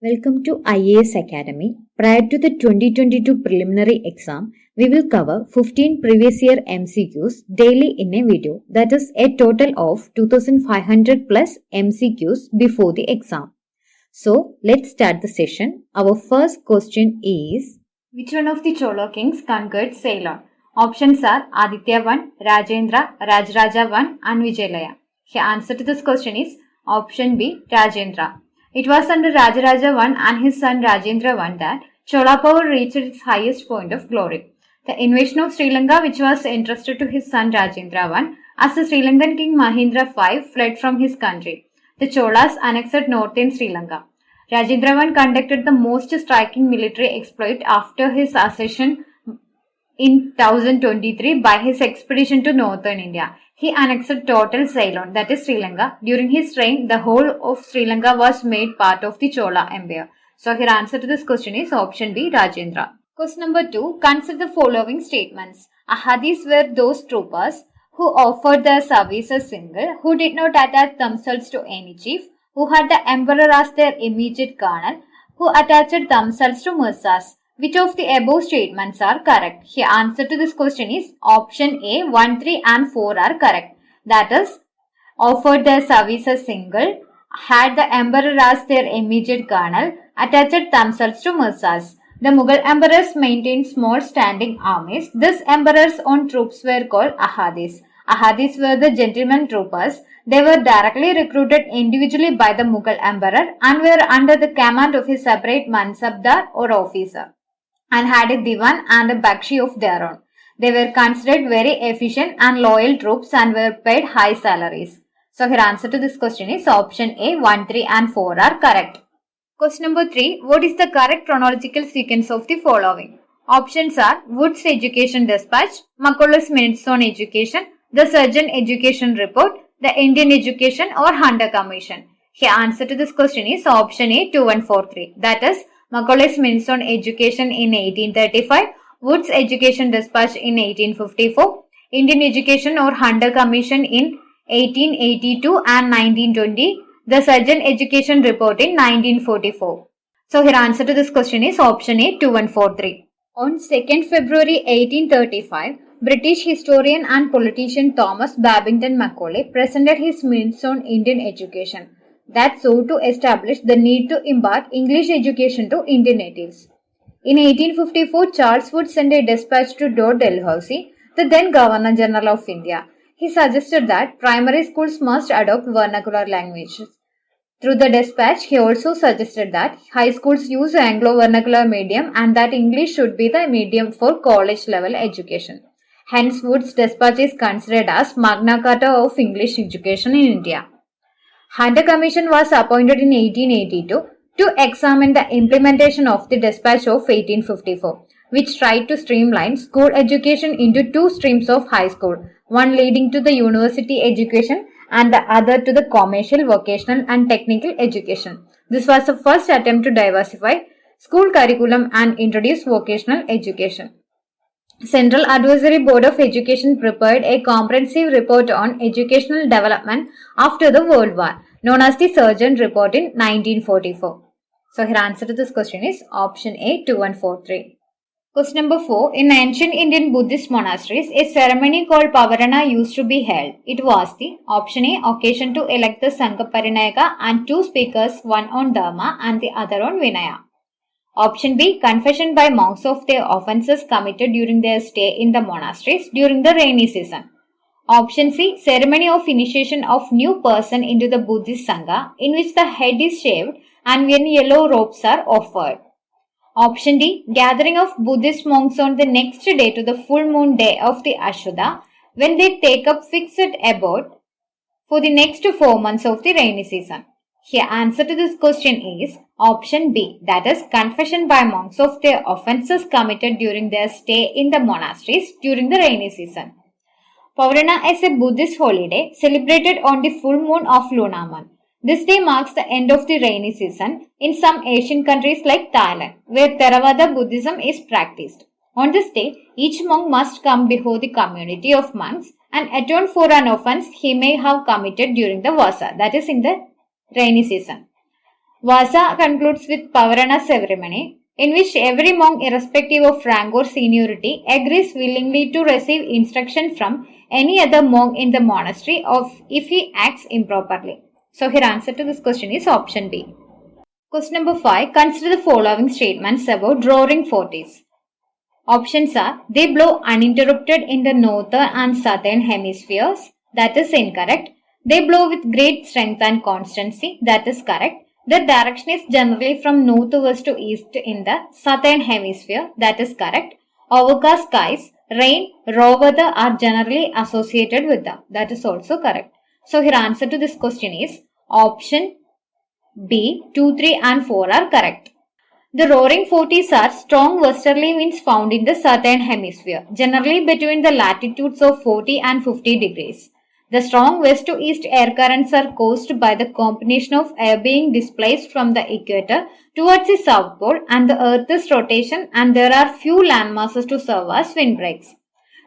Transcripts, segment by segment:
Welcome to IAS Academy. Prior to the 2022 preliminary exam, we will cover 15 previous year MCQs daily in a video. That is a total of 2500 plus MCQs before the exam. So, let's start the session. Our first question is, which one of the Chola kings conquered Ceylon? Options are Aditya I, Rajendra, Rajaraja I and Vijayalaya. The answer to this question is option B, Rajendra. It was under Rajaraja I and his son Rajendra I that Chola power reached its highest point of glory. The invasion of Sri Lanka, which was entrusted to his son Rajendra I, as the Sri Lankan king Mahendra V fled from his country. The Cholas annexed northern Sri Lanka. Rajendra I conducted the most striking military exploit after his accession in 1023 by his expedition to northern India. He annexed total Ceylon, that is Sri Lanka. During his reign, the whole of Sri Lanka was made part of the Chola Empire. So, your answer to this question is option B, Rajendra. Question number 2. Consider the following statements. Ahadis were those troopers who offered their services single, who did not attach themselves to any chief, who had the emperor as their immediate colonel, who attached themselves to Mirzas. Which of the above statements are correct? The answer to this question is option A, 1, 3 and 4 are correct. That is, offered their services single, had the emperor as their immediate colonel, attached themselves to Mirzas. The Mughal emperors maintained small standing armies. These emperors' own troops were called Ahadis. Ahadis were the gentlemen troopers. They were directly recruited individually by the Mughal emperor and were under the command of a separate mansabdar or officer, and had a divan and a bakshi of their own. They were considered very efficient and loyal troops and were paid high salaries. So, your answer to this question is option A, 1, 3 and 4 are correct. Question number 3. What is the correct chronological sequence of the following? Options are Wood's Education Dispatch, Macaulay's Minutes on Education, the Surgeon Education Report, the Indian Education or Hunter Commission. The answer to this question is option A, 2, 1, 4, 3. That is, Macaulay's Minutes on Education in 1835, Wood's Education Dispatch in 1854, Indian Education or Hunter Commission in 1882 and 1920, the Surgeon Education Report in 1944. So, your answer to this question is option A, 2, 1, 4, 3. On 2nd February 1835, British historian and politician Thomas Babington Macaulay presented his Minutes on Indian Education that sought to establish the need to impart English education to Indian natives. In 1854, Charles Wood sent a dispatch to Lord Dalhousie, the then Governor General of India. He suggested that primary schools must adopt vernacular languages. Through the dispatch, he also suggested that high schools use Anglo-vernacular medium and that English should be the medium for college-level education. Hence, Wood's dispatch is considered as Magna Carta of English education in India. Hunter Commission was appointed in 1882 to examine the implementation of the dispatch of 1854, which tried to streamline school education into two streams of high school, one leading to the university education and the other to the commercial, vocational and technical education. This was the first attempt to diversify school curriculum and introduce vocational education. Central Advisory Board of Education prepared a comprehensive report on educational development after the World War, known as the Surgeon Report in 1944. So, your answer to this question is option A, 2, 1, 4, 3. Question number 4. In ancient Indian Buddhist monasteries, a ceremony called Pavarana used to be held. It was the option A, occasion to elect the Sangha Parinayaka and two speakers, one on Dharma and the other on Vinaya. Option B, confession by monks of their offences committed during their stay in the monasteries during the rainy season. Option C, ceremony of initiation of new person into the Buddhist Sangha, in which the head is shaved and when yellow robes are offered. Option D, gathering of Buddhist monks on the next day to the full moon day of the Ashuddha, when they take up fixed abode for the next 4 months of the rainy season. The answer to this question is option B, that is, confession by monks of their offences committed during their stay in the monasteries during the rainy season. Pavarana is a Buddhist holiday celebrated on the full moon of lunar month. This day marks the end of the rainy season in some Asian countries like Thailand, where Theravada Buddhism is practiced. On this day, each monk must come before the community of monks and atone for an offence he may have committed during the Vasa, that is in the rainy season. Vasa concludes with Pavarana ceremony, in which every monk, irrespective of rank or seniority, agrees willingly to receive instruction from any other monk in the monastery if he acts improperly. So here answer to this question is option B. Question number 5. Consider the following statements about Roaring Forties. Options are: they blow uninterrupted in the northern and southern hemispheres. That is incorrect. They blow with great strength and constancy. That is correct. The direction is generally from north west to east in the southern hemisphere. That is correct. Overcast skies, rain, raw weather are generally associated with them. That is also correct. So here answer to this question is option B. 2, 3 and 4 are correct. The Roaring Forties are strong westerly winds found in the southern hemisphere, generally between the latitudes of 40 and 50 degrees. The strong west to east air currents are caused by the combination of air being displaced from the equator towards the south pole and the earth's rotation, and there are few land masses to serve as windbreaks.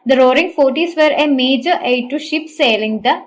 The Roaring Forties were a major aid to ships sailing the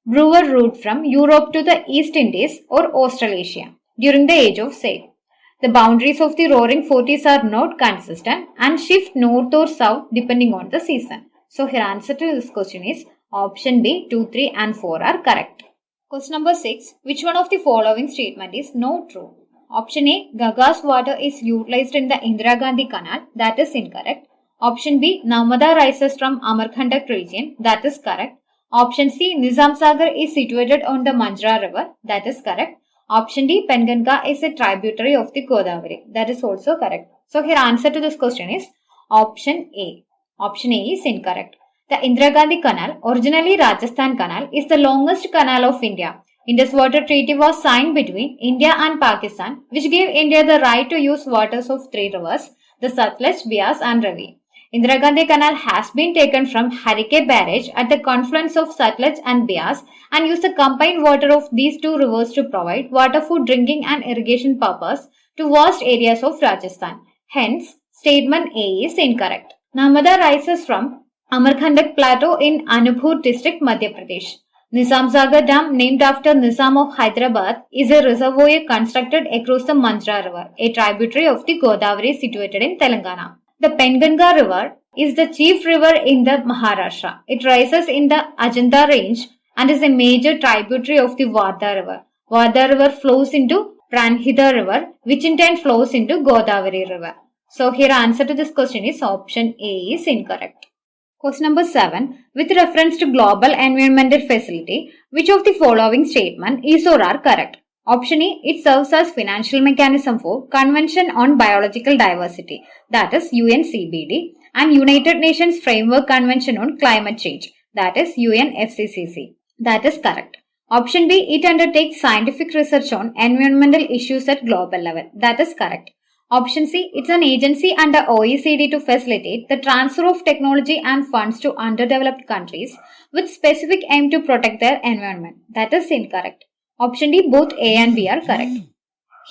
Brewer route from Europe to the East Indies or Australasia during the Age of Sail. The boundaries of the Roaring Forties are not consistent and shift north or south depending on the season. So here answer to this question is option B. 2, 3 and 4 are correct. Question number 6. Which one of the following statement is not true? Option A. Gaga's water is utilized in the Indira Gandhi Canal. That is incorrect. Option B. Narmada rises from Amarkantak region. That is correct. Option C. Nizam Sagar is situated on the Manjra river. That is correct. Option D. Penganga is a tributary of the Godavari. That is also correct. So here answer to this question is option A. Option A is incorrect. The Indira Gandhi Canal, originally Rajasthan Canal, is the longest canal of India. Indus Water Treaty was signed between India and Pakistan, which gave India the right to use waters of 3 rivers, the Satluj, Beas and Ravi. Indira Gandhi Canal has been taken from Harike Barrage at the confluence of Satluj and Beas and used the combined water of these 2 rivers to provide water for drinking and irrigation purpose to vast areas of Rajasthan. Hence, statement A is incorrect. Narmada rises from Amarkantak Plateau in Anuppur district, Madhya Pradesh. Nizam Sagar Dam, named after Nizam of Hyderabad, is a reservoir constructed across the Manjra River, a tributary of the Godavari situated in Telangana. The Penganga River is the chief river in the Maharashtra. It rises in the Ajanta range and is a major tributary of the Vardha River. Vardha River flows into Pranhida River, which in turn flows into Godavari River. So here answer to this question is option A is incorrect. Question number 7. With reference to Global Environmental Facility, which of the following statement is or are correct? Option A. It serves as financial mechanism for Convention on Biological Diversity, that is UNCBD, and United Nations Framework Convention on Climate Change, that is UNFCCC. That is correct. Option B. It undertakes scientific research on environmental issues at global level. That is correct. Option C. It's an agency under OECD to facilitate the transfer of technology and funds to underdeveloped countries with specific aim to protect their environment. That is incorrect. Option D. Both A and B are correct.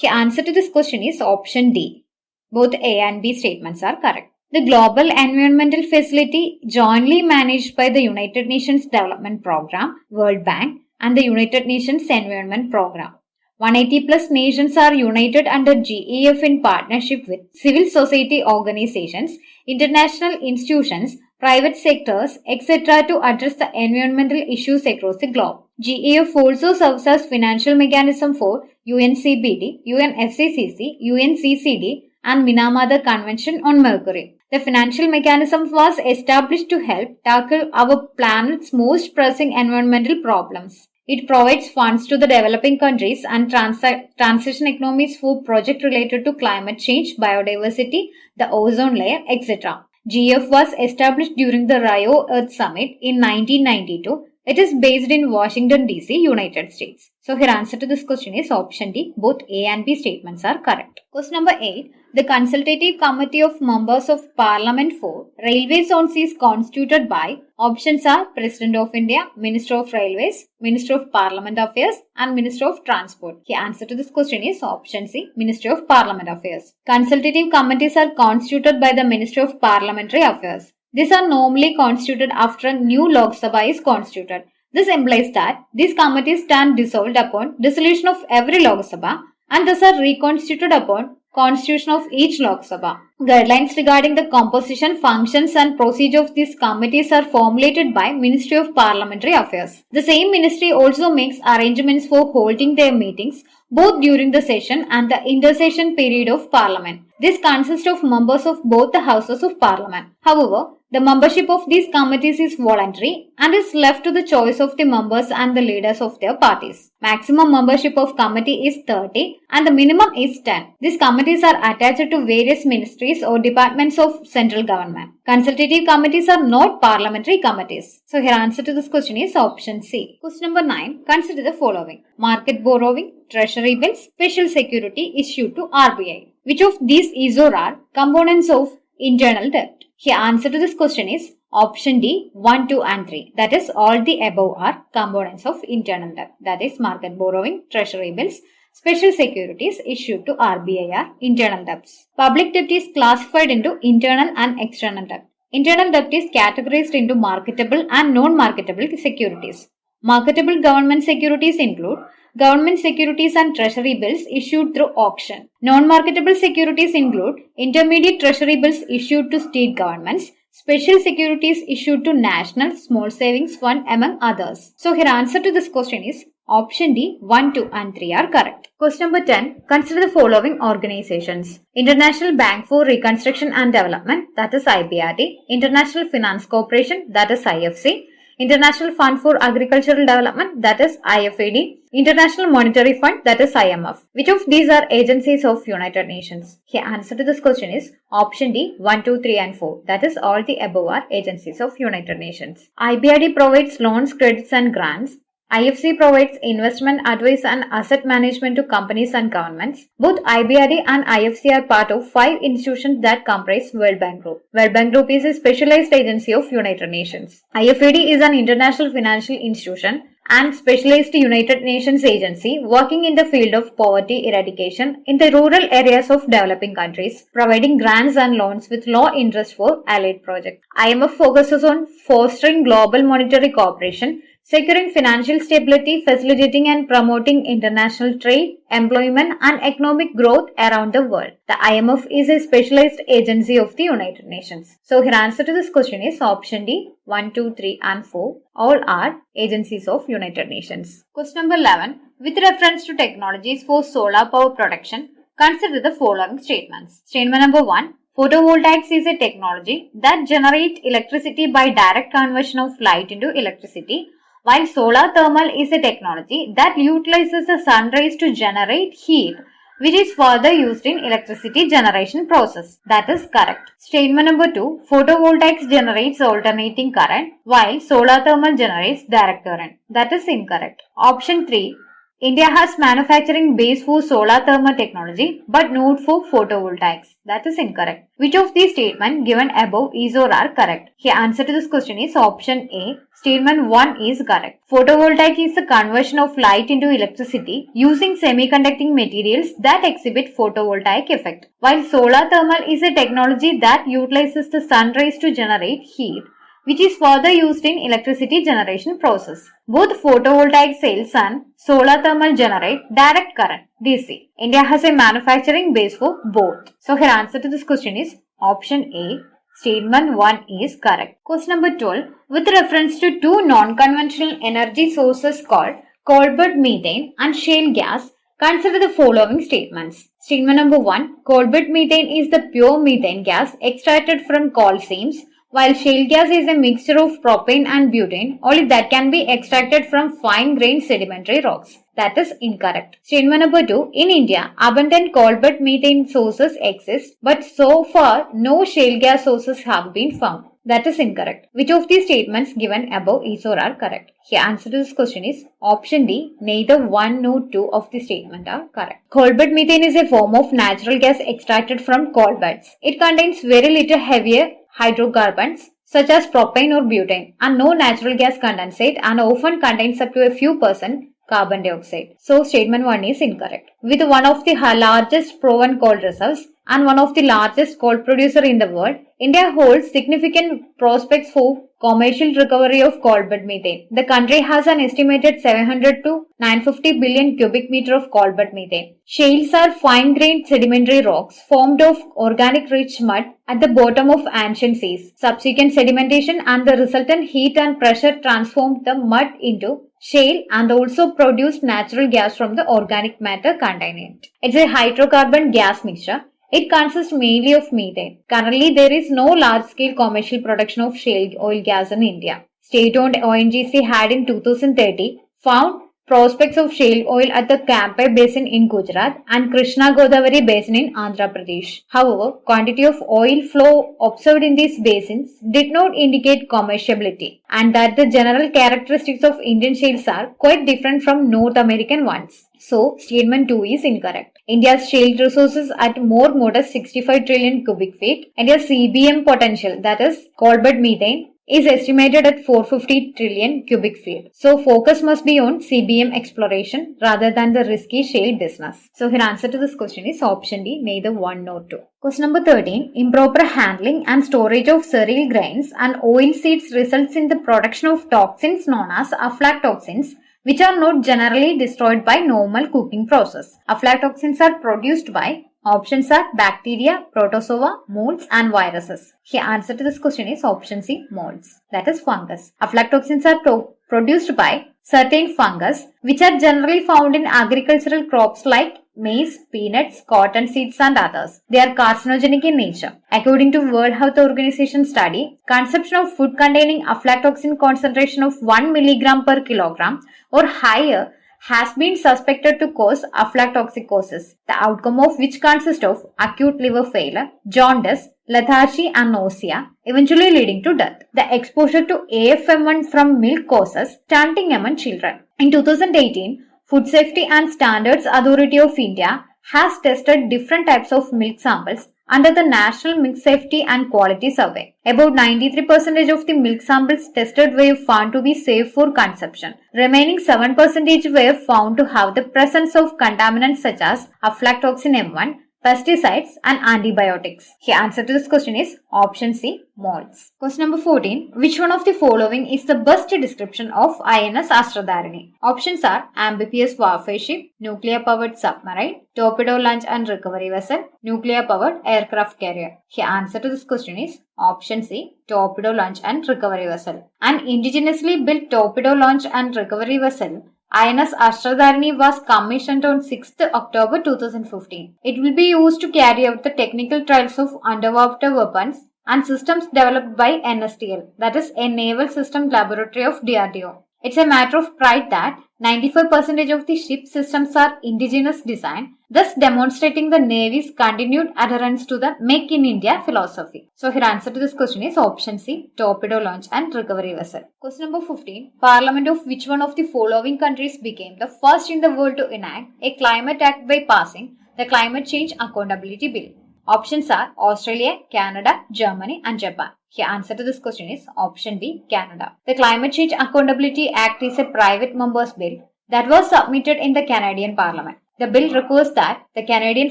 The answer to this question is option D. Both A and B statements are correct. The Global Environmental Facility, jointly managed by the United Nations Development Programme, World Bank, and the United Nations Environment Programme. 180 plus nations are united under GEF in partnership with civil society organizations, international institutions, private sectors, etc. to address the environmental issues across the globe. GEF also serves as financial mechanism for UNCBD, UNFCCC, UNCCD, and Minamata Convention on Mercury. The financial mechanism was established to help tackle our planet's most pressing environmental problems. It provides funds to the developing countries and transition economies for projects related to climate change, biodiversity, the ozone layer, etc. GEF was established during the Rio Earth Summit in 1992. It is based in Washington, D.C., United States. So here answer to this question is option D. Both A and B statements are correct. Question number 8. The Consultative Committee of Members of Parliament for Railway Zones is constituted by options are President of India, Minister of Railways, Minister of Parliament Affairs and Minister of Transport. The answer to this question is option C. Minister of Parliament Affairs. Consultative committees are constituted by the Minister of Parliamentary Affairs. These are normally constituted after a new Lok Sabha is constituted. This implies that these committees stand dissolved upon dissolution of every Lok Sabha and thus are reconstituted upon constitution of each Lok Sabha. Guidelines regarding the composition, functions and procedure of these committees are formulated by Ministry of Parliamentary Affairs. The same ministry also makes arrangements for holding their meetings both during the session and the intersession period of Parliament. This consists of members of both the houses of Parliament. However, the membership of these committees is voluntary and is left to the choice of the members and the leaders of their parties. Maximum membership of committee is 30 and the minimum is 10. These committees are attached to various ministries or departments of central government. Consultative committees are not parliamentary committees. So here answer to this question is option C. Question number 9. Consider the following. Market borrowing, treasury bills, special security issued to RBI. Which of these is or are components of internal debt? Here answer to this question is option D, 1, 2 and 3. That is all the above are components of internal debt. That is market borrowing, treasury bills, special securities issued to RBI are internal debts. Public debt is classified into internal and external debt. Internal debt is categorized into marketable and non-marketable securities. Marketable government securities include government securities and treasury bills issued through auction. Non-marketable securities include intermediate treasury bills issued to state governments, special securities issued to National Small Savings Fund among others. So here answer to this question is option D, 1, 2 and 3 are correct. Question number 10. Consider the following organizations. International Bank for Reconstruction and Development, that is IBRD. International Finance Corporation, that is IFC. International Fund for Agricultural Development, that is IFAD. International Monetary Fund, that is IMF. Which of these are agencies of United Nations? Here answer to this question is option D, 1, 2, 3 and 4. That is all the above are agencies of United Nations. IBRD provides loans, credits and grants. IFC provides investment advice and asset management to companies and governments. Both IBRD and IFC are part of 5 institutions that comprise World Bank Group. World Bank Group is a specialized agency of United Nations. IFAD is an international financial institution and specialized United Nations agency working in the field of poverty eradication in the rural areas of developing countries, providing grants and loans with low interest for allied projects. IMF focuses on fostering global monetary cooperation, securing financial stability, facilitating and promoting international trade, employment and economic growth around the world. The IMF is a specialized agency of the United Nations. So here answer to this question is option D, 1, 2, 3 and 4. All are agencies of United Nations. Question number 11. With reference to technologies for solar power production, consider the following statements. Statement number 1. Photovoltaics is a technology that generates electricity by direct conversion of light into electricity, while solar thermal is a technology that utilizes the sun rays to generate heat, which is further used in electricity generation process. That is correct. Statement number 2. Photovoltaics generates alternating current, while solar thermal generates direct current. That is incorrect. Option 3. India has manufacturing base for solar thermal technology but not for photovoltaics. That is incorrect. Which of these statements given above is or are correct? Here answer to this question is option A. Statement 1 is correct. Photovoltaic is the conversion of light into electricity using semiconducting materials that exhibit photovoltaic effect, while solar thermal is a technology that utilizes the sun rays to generate heat, which is further used in electricity generation process. Both photovoltaic cells and solar thermal generate direct current, DC. India has a manufacturing base for both. So here answer to this question is option A. Statement 1 is correct. Question number 12. With reference to 2 non-conventional energy sources called coal-bed methane and shale gas, consider the following statements. Statement number 1. Coal-bed methane is the pure methane gas extracted from coal seams, while shale gas is a mixture of propane and butane, only that can be extracted from fine-grained sedimentary rocks. That is incorrect. Statement number 2. In India, abundant coal-bed methane sources exist, but so far no shale gas sources have been found. That is incorrect. Which of these statements given above is or are correct? Here answer to this question is option D. Neither 1 nor 2 of the statement are correct. Coal-bed methane is a form of natural gas extracted from coal beds. It contains very little heavier hydrocarbons such as propane or butane and no natural gas condensate and often contains up to a few % carbon dioxide. So statement 1 is incorrect. With one of the largest proven coal reserves, and one of the largest coal producer in the world, India holds significant prospects for commercial recovery of coalbed methane. The country has an estimated 700 to 950 billion cubic meter of coalbed methane. Shales are fine-grained sedimentary rocks formed of organic rich mud at the bottom of ancient seas. Subsequent sedimentation and the resultant heat and pressure transformed the mud into shale and also produced natural gas from the organic matter containing it. It's a hydrocarbon gas mixture. It consists mainly of methane. Currently, there is no large-scale commercial production of shale oil gas in India. State-owned ONGC had in 2030 found prospects of shale oil at the Kampai Basin in Gujarat and Krishna Godavari Basin in Andhra Pradesh. However, quantity of oil flow observed in these basins did not indicate commerciality, and that the general characteristics of Indian shales are quite different from North American ones. So, statement 2 is incorrect. India's shale resources at more modest 65 trillion cubic feet. India's CBM potential, that is coalbed methane, is estimated at 450 trillion cubic feet. So, focus must be on CBM exploration rather than the risky shale business. So, here answer to this question is option D, neither 1 nor 2. Question number 13. Improper handling and storage of cereal grains and oil seeds results in the production of toxins known as aflatoxins, which are not generally destroyed by normal cooking process. Aflatoxins are produced by options are bacteria, protozoa, molds and viruses. The answer to this question is option C, molds. That is fungus. Aflatoxins are produced by certain fungus which are generally found in agricultural crops like maize, peanuts, cotton seeds and others. They are carcinogenic in nature. According to World Health Organization study, consumption of food containing aflatoxin concentration of 1 mg per kilogram or higher has been suspected to cause aflatoxicosis, the outcome of which consists of acute liver failure, jaundice, lethargy and nausea, eventually leading to death. The exposure to AFM1 from milk causes stunting among children. In 2018, Food Safety and Standards Authority of India has tested different types of milk samples under the National Milk Safety and Quality Survey. About 93% of the milk samples tested were found to be safe for consumption. Remaining 7% were found to have the presence of contaminants such as aflatoxin M1, pesticides and antibiotics. The answer to this question is option C, molds. Question number 14. Which one of the following is the best description of INS Astradharini? Options are amphibious warfare ship, nuclear powered submarine, torpedo launch and recovery vessel, nuclear powered aircraft carrier. The answer to this question is option C, torpedo launch and recovery vessel. An indigenously built torpedo launch and recovery vessel, INS Astradharini, was commissioned on 6th October 2015. It will be used to carry out the technical trials of underwater weapons and systems developed by NSTL, that is a Naval System Laboratory of DRDO. It's a matter of pride that 95% of the ship systems are indigenous design, thus demonstrating the Navy's continued adherence to the Make in India philosophy. So, here answer to this question is option C, torpedo launch and recovery vessel. Question number 15. Parliament of which one of the following countries became the first in the world to enact a climate act by passing the Climate Change Accountability Bill? Options are Australia, Canada, Germany and Japan. The answer to this question is option B, Canada. The Climate Change Accountability Act is a private member's bill that was submitted in the Canadian Parliament. The bill requires that the Canadian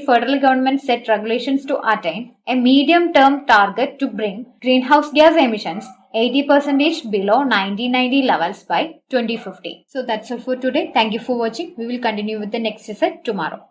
federal government set regulations to attain a medium-term target to bring greenhouse gas emissions 80% below 1990 levels by 2050. So that's all for today. Thank you for watching. We will continue with the next set tomorrow.